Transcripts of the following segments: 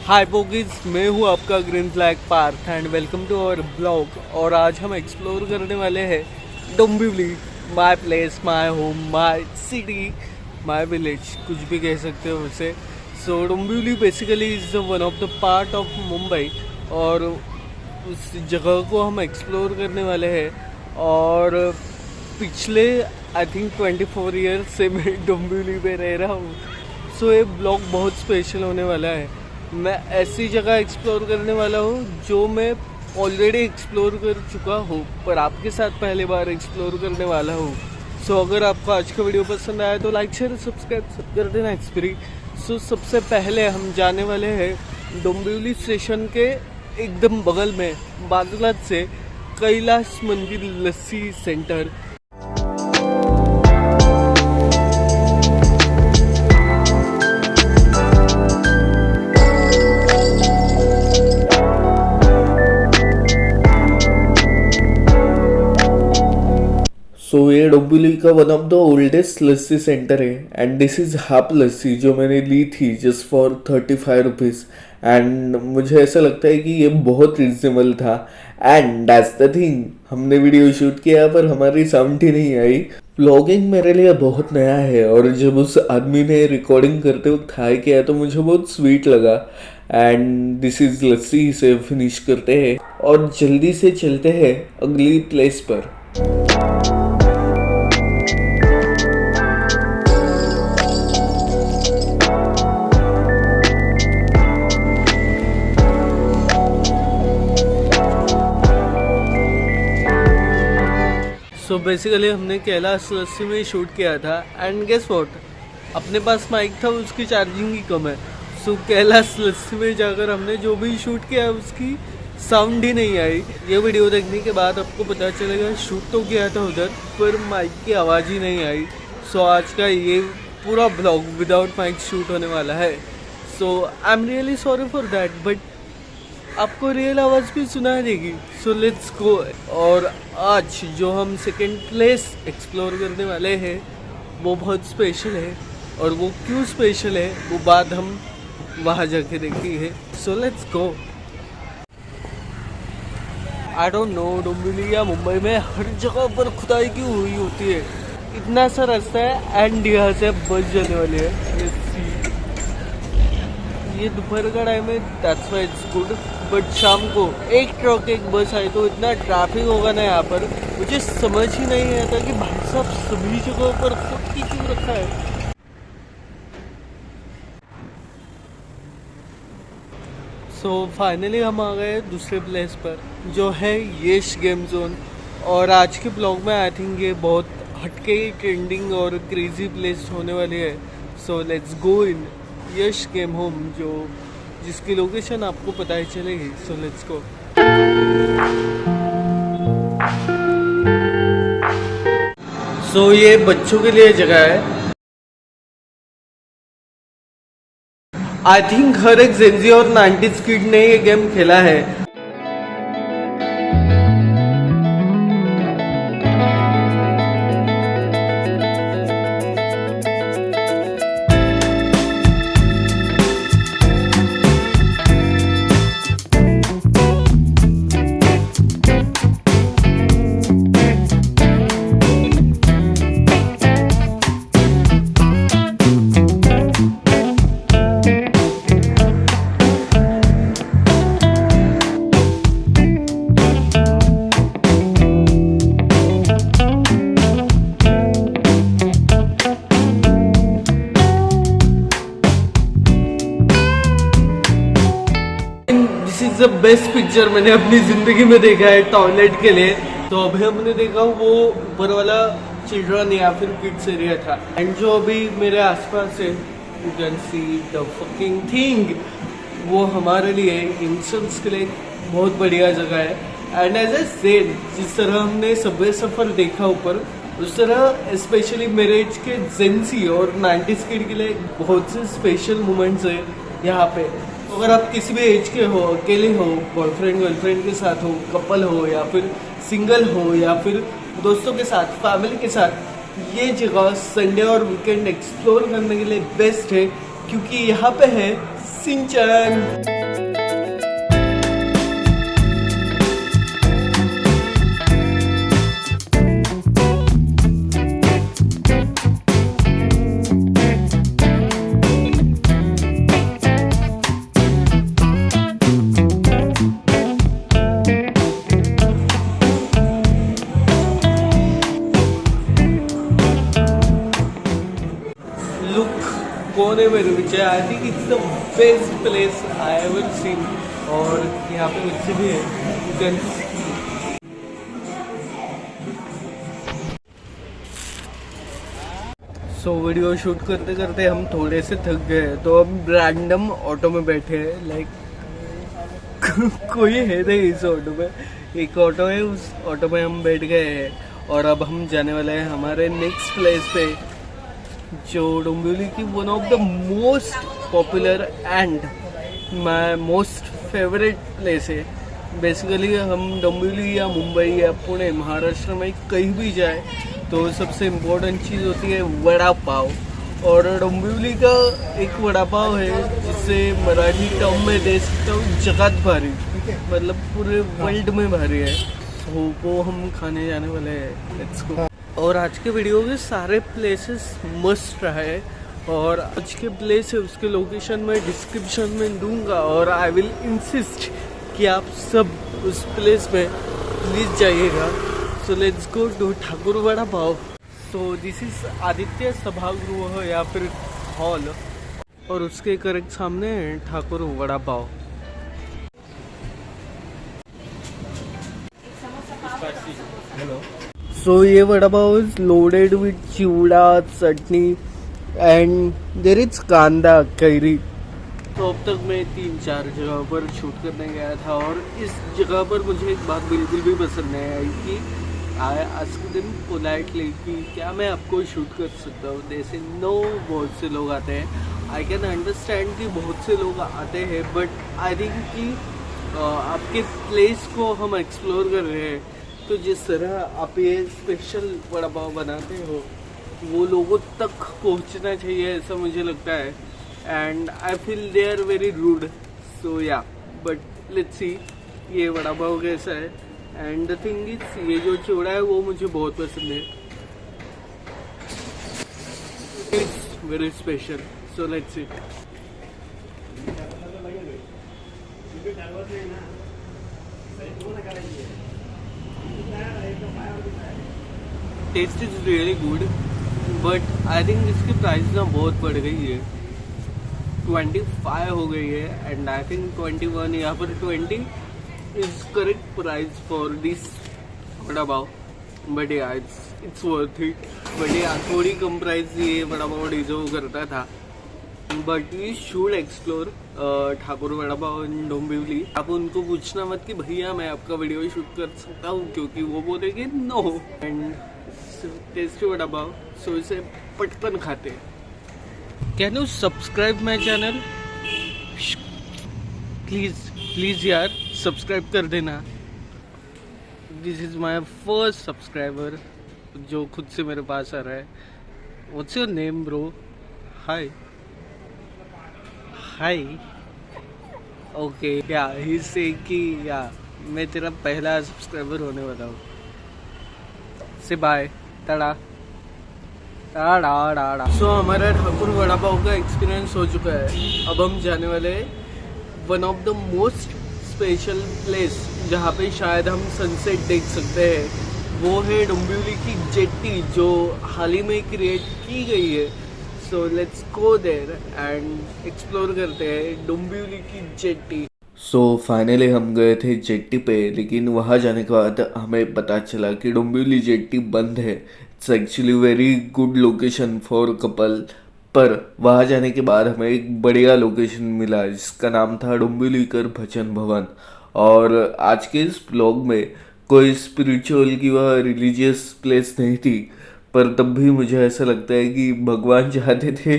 हाय bogies, मैं हूँ आपका green flag Parth and welcome to our blog. और आज हम एक्सप्लोर करने वाले हैं Dombivli, my place, my home, my city, my village, कुछ भी कह सकते हो उसे। So Dombivli basically is one of the part of Mumbai और उस जगह को हम एक्सप्लोर करने वाले हैं। और पिछले आई थिंक 24 ईयर्स से मैं डोंबिवली में रह रहा हूँ। सो ये ब्लॉग बहुत स्पेशल होने वाला है। मैं ऐसी जगह एक्सप्लोर करने वाला हूँ जो मैं ऑलरेडी एक्सप्लोर कर चुका हूँ, पर आपके साथ पहली बार एक्सप्लोर करने वाला हूँ। सो अगर आपको आज का वीडियो पसंद आया तो लाइक शेयर सब्सक्राइब सब कर देना एक्सपीरी। सो सबसे पहले हम जाने वाले हैं डोंबिवली स्टेशन के एकदम बगल में बागलात से कैलाश मंदिर लस्सी सेंटर। सो ये डोंबिवली का one of the oldest lassi centre है एंड दिस इज़ हाफ लस्सी जो मैंने ली थी जस्ट फॉर 35 रुपीज़। एंड मुझे ऐसा लगता है कि ये बहुत रिजनेबल था। एंड दैट्स द थिंग, हमने वीडियो शूट किया पर हमारी साउंड ही नहीं आई। व्लॉगिंग मेरे लिए बहुत नया है और जब उस आदमी ने रिकॉर्डिंग करते वक्त हाई किया तो मुझे बहुत स्वीट लगा। एंड दिस इज़ लस्सी, इसे फिनिश करते हैं और जल्दी से चलते हैं अगली प्लेस पर। सो बेसिकली हमने कैलाश लस्सी में शूट किया था एंड गेस व्हाट, अपने पास माइक था, उसकी चार्जिंग ही कम है। सो कैलाश लस्सी में जाकर हमने जो भी शूट किया उसकी साउंड ही नहीं आई। ये वीडियो देखने के बाद आपको पता चलेगा शूट तो किया था उधर पर माइक की आवाज़ ही नहीं आई। सो आज का ये पूरा ब्लॉग विदाउट माइक शूट होने वाला है। So I am really sorry for that, but आपको रियल आवाज़ भी सुनाई देगी। So let's go. और आज जो हम सेकेंड प्लेस एक्सप्लोर करने वाले हैं वो बहुत स्पेशल है, और वो क्यों स्पेशल है वो बात हम वहाँ जाके देखेंगे। सो let's go. I don't know Dombivli या मुंबई में हर जगह पर खुदाई क्यों हुई होती है। इतना सा रास्ता है एंड यहाँ से बस जाने वाली है। ये दोपहर का टाइम है, that's why it's good. But शाम को एक ट्रक एक बस आई तो इतना ट्रैफिक होगा ना यहाँ पर, मुझे समझ ही नहीं आता कि भाई साहब सभी जगहों पर खुद की क्यों रखा है। सो फाइनली हम आ गए दूसरे प्लेस पर जो है यश गेम जोन। और आज के ब्लॉग में आई थिंक ये बहुत हटके ट्रेंडिंग और क्रेजी प्लेस होने वाली है। So let's go in Yash game home, जो जिसकी लोकेशन आपको पता ही चलेगी। सो लेट्स गो। सो ये बच्चों के लिए जगह है। आई थिंक हर एक जेंजी और 90s किड ने ये गेम खेला है। द बेस्ट पिक्चर मैंने अपनी जिंदगी में देखा है टॉयलेट के लिए। तो अभी हमने देखा वो ऊपर वाला चिल्ड्रन या फिर किड्स एरिया था, एंड जो अभी मेरे आसपास है you can see the fucking thing, वो हमारे लिए इंसान्स के लिए बहुत बढ़िया जगह है। एंड एज ए सेड, जिस तरह हमने सबवे सफर देखा ऊपर, उस तरह स्पेशली मेरे एज के जेंसी और 90s किड के लिए बहुत से स्पेशल मोमेंट्स है यहाँ पे। अगर आप किसी भी एज के हो, अकेले हो, बॉयफ्रेंड गर्लफ्रेंड के साथ हो, कपल हो या फिर सिंगल हो या फिर दोस्तों के साथ, फैमिली के साथ, ये जगह संडे और वीकेंड एक्सप्लोर करने के लिए बेस्ट है, क्योंकि यहाँ पे है सिंचन। है मेरे पीछे। I think it's the best place I ever seen. और यहाँ पे बच्चे भी है। सो वीडियो शूट करते करते हम थोड़े से थक गए, तो हम रैंडम ऑटो में बैठे हैं। लाइक कोई है नहीं इस ऑटो में, एक ऑटो है, उस ऑटो में हम बैठ गए हैं। और अब हम जाने वाले हैं हमारे नेक्स्ट प्लेस पे, जो डोंबिवली की one of the most popular and my most favourite place है। बेसिकली हम डोंबिवली या मुंबई या पुणे महाराष्ट्र में कहीं भी जाए तो सबसे इम्पोर्टेंट चीज़ होती है वड़ा पाव। और डोंबिवली का एक वड़ा पाव है जिसे मराठी टर्म में दे सकता हूँ जगत भारी, मतलब पूरे वर्ल्ड में भारी है। तो वो हम खाने जाने वाले हैं। Let's go. और आज के वीडियो के सारे प्लेसेस मस्ट रहे, और आज के प्लेस है उसके लोकेशन में डिस्क्रिप्शन में दूंगा। और आई विल इंसिस्ट कि आप सब उस प्लेस में प्लीज़ जाइएगा। So let's go to Thakur vada pav. So this is Aditya Sabhagruh या फिर हॉल, और उसके करेक्ट सामने है ठाकुर वड़ा पाव। सो ये vada pav is loaded with chivda, chutney and there is kanda kairi. तो अब तक मैं 3-4 जगह पर शूट करने गया था, और इस जगह पर मुझे एक बात बिल्कुल भी पसंद नहीं आई कि आई आस्क्ड देम पोलाइटली कि क्या मैं आपको शूट कर सकता हूँ। जैसे नो, बहुत से लोग आते हैं। आई कैन अंडरस्टैंड कि बहुत से लोग आते हैं, बट आई थिंक कि आपके प्लेस को हम एक्सप्लोर कर रहे हैं, तो जिस तरह आप ये स्पेशल वड़ा पाव बनाते हो वो लोगों तक पहुँचना चाहिए, ऐसा मुझे लगता है। And I feel they are very rude. So yeah, but let's see ये वड़ा पाव कैसा है। एंड द थिंग इज, ये जो चिवड़ा है वो मुझे बहुत पसंद है। It's very special. So let's see. Taste is really good, but I think इसकी प्राइस ना बहुत बढ़ गई है। 25 हो गई है, एंड आई थिंक 21 या फिर 20 is correct price for this vada pav. But या इट्स वर्थ इट। बट या थोड़ी कम प्राइस ये वड़ा पाव डिजर्व करता था। But we should explore Thakur vada pav in Dombivli. आप उनको पूछना मत कि भैया मैं आपका वीडियो शूट कर सकता हूँ, क्योंकि वो बोलेंगे no. And tasty vada pav, सो इसे पटकन खाते। Can you subscribe my channel please यार, सब्सक्राइब कर देना। This is my first subscriber जो खुद से मेरे पास आ रहा है। What's your name bro? Hi hi. Okay, या ही से कि या मैं तेरा पहला सब्सक्राइबर होने वाला हूँ। से बाय, टाटा टाटा टाटा। सो हमारा ठाकुर वड़ा पाव का एक्सपीरियंस हो चुका है। अब हम जाने वाले हैं one of the most special place जहाँ पे शायद हम सनसेट देख सकते हैं। वो है डोंबिवली की जेट्टी, जो हाल ही में क्रिएट की गई है। So let's go there and explore करते हैं डोंबिवली की जेट्टी। सो फाइनली हम गए थे जेट्टी पे, लेकिन वहाँ जाने के बाद हमें पता चला कि डोंबिवली जेट्टी बंद है। It's actually very good location for couple, पर वहाँ जाने के बाद हमें एक बढ़िया लोकेशन मिला जिसका नाम था डोंबिवलीकर भजन भवन। और आज के इस ब्लॉग में कोई स्पिरिचुअल की वह रिलीजियस प्लेस नहीं थी, पर तब भी मुझे ऐसा लगता है कि भगवान चाहते थे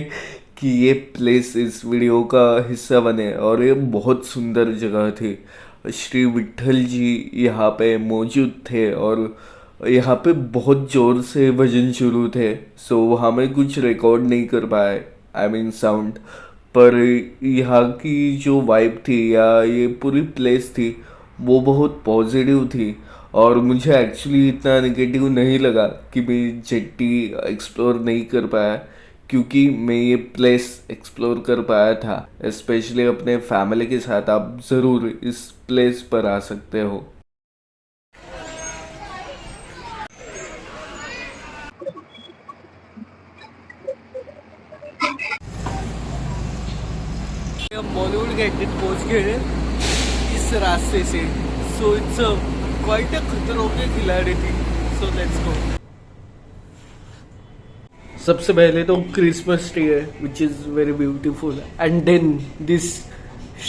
कि ये प्लेस इस वीडियो का हिस्सा बने, और ये बहुत सुंदर जगह थी। श्री विट्ठल जी यहाँ पे मौजूद थे, और यहाँ पे बहुत ज़ोर से भजन शुरू थे। सो वहाँ में कुछ रिकॉर्ड नहीं कर पाए, आई मीन साउंड, पर यहाँ की जो वाइब थी या ये पूरी प्लेस थी वो बहुत पॉजिटिव थी। और मुझे एक्चुअली इतना नेगेटिव नहीं लगा कि मैं जेट्टी एक्सप्लोर नहीं कर पाया, क्योंकि मैं ये प्लेस एक्सप्लोर कर पाया था। स्पेशली अपने फैमिली के साथ आप ज़रूर इस प्लेस पर आ सकते हो। हम बॉलीवुड कैंटीन पहुंच गए हैं इस रास्ते से। सो इट्स क्वाइट अ खतरों के खिलाड़ी थी। So let's go. सबसे पहले तो क्रिसमस ट्री है which is very beautiful and then this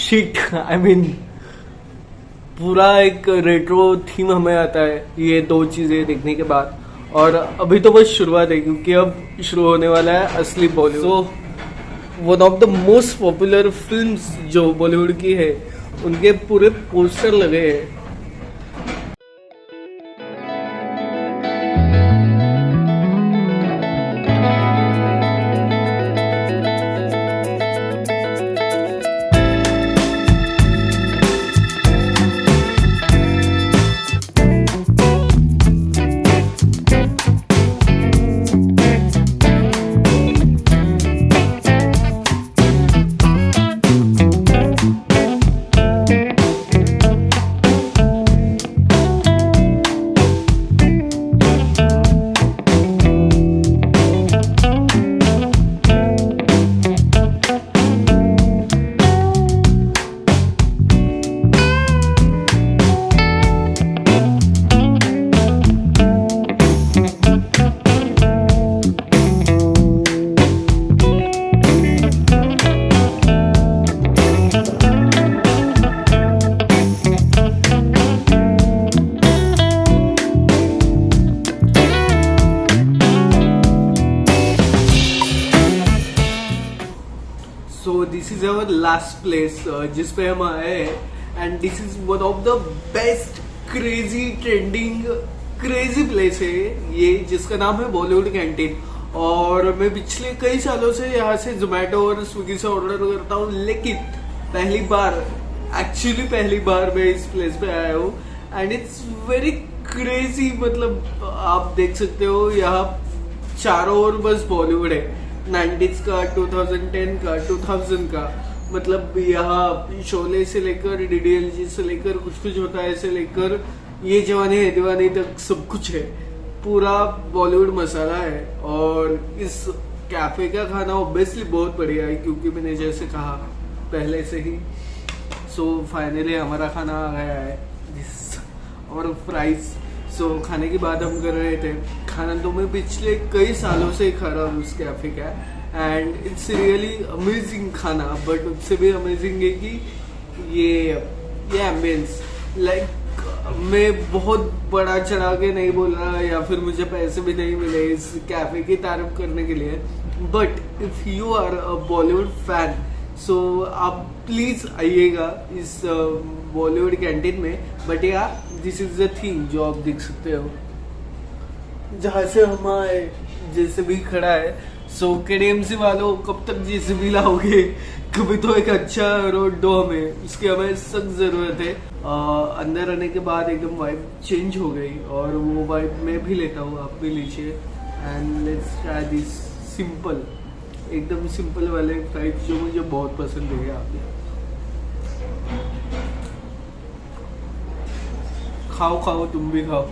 shit I mean पूरा एक रेट्रो थीम हमें आता है ये दो चीजें देखने के बाद। और अभी तो बस शुरुआत है क्योंकि अब शुरू होने वाला है असली Bollywood. So one of the most popular films जो बॉलीवुड की है उनके पूरे पोस्टर लगे हैं। So this is our last place जिस पे हम आए हैं and this is one of the best crazy trending crazy place है ये जिसका नाम है बॉलीवुड कैंटीन। और मैं पिछले कई सालों से यहाँ से जोमेटो और स्विगी से ऑर्डर करता हूँ, लेकिन पहली बार मैं इस प्लेस पे आया हूँ एंड इट्स वेरी क्रेजी। मतलब आप देख सकते हो यहाँ चारों ओर बस बॉलीवुड है, 90s का, 2010 का, 2000 का। मतलब यहाँ शोले से लेकर डीडीएलजे से लेकर कुछ होता है से लेकर ये जवानी है दीवानी तक सब कुछ है। पूरा बॉलीवुड मसाला है। और इस कैफे का खाना ऑब्वियसली बहुत बढ़िया है क्योंकि मैंने जैसे कहा पहले से ही। सो फाइनली हमारा खाना आ गया है और प्राइस। सो खाने की बात हम कर रहे थे। खाना तो मैं पिछले कई सालों से ही खा रहा हूँ उस कैफे का एंड इट्स रियली अमेजिंग खाना। बट उससे भी अमेजिंग है कि ये एम्बियंस लाइक मैं बहुत बड़ा चढ़ा के नहीं बोल रहा या फिर मुझे पैसे भी नहीं मिले इस कैफे की तारीफ करने के लिए। But if you are a Bollywood fan so आप प्लीज आइएगा इस बॉलीवुड कैंटीन में। But yeah this is the thing जो आप देख सकते हो जहाँ से हम आए जैसे भी खड़ा है। सो केडीएमसी वालों कब तक जेसीबी लाओगे, कभी तो एक अच्छा रोड दो हमें, उसकी हमें सख्त जरूरत है। अंदर आने के बाद एकदम वाइब चेंज हो गई और वो वाइब मैं भी लेता हूँ, आप भी लीजिए। And let's try this simple एकदम सिंपल वाले फ्राइज जो मुझे बहुत पसंद है। आप खाओ तुम भी खाओ।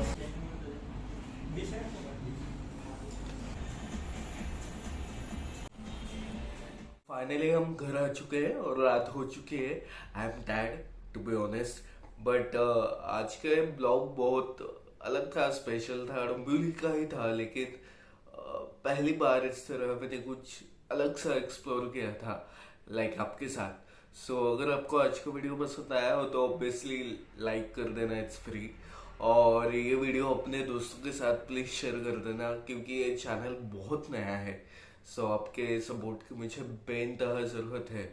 फाइनली हम घर आ चुके हैं और रात हो चुकी है। I am tired to be honest. But आज का ब्लॉग बहुत अलग था, स्पेशल था, डोंबिवली का ही था। लेकिन पहली बार इस तरह मैंने कुछ अलग सा एक्सप्लोर किया था लाइक आपके साथ। सो अगर आपको आज का वीडियो पसंद आया हो तो ऑब्वियसली लाइक कर देना, इट्स फ्री। और ये वीडियो अपने दोस्तों के साथ प्लीज शेयर कर देना क्योंकि ये चैनल बहुत नया है। सो आपके सपोर्ट की मुझे बेइंतहा ज़रूरत है।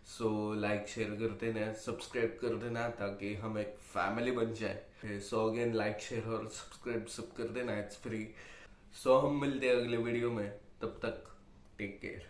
सो लाइक शेयर कर देना, सब्सक्राइब कर देना ताकि हम एक फैमिली बन जाए। सो अगेन लाइक शेयर और सब्सक्राइब सब कर देना, इट्स फ्री। सो हम मिलते हैं अगले वीडियो में, तब तक टेक केयर।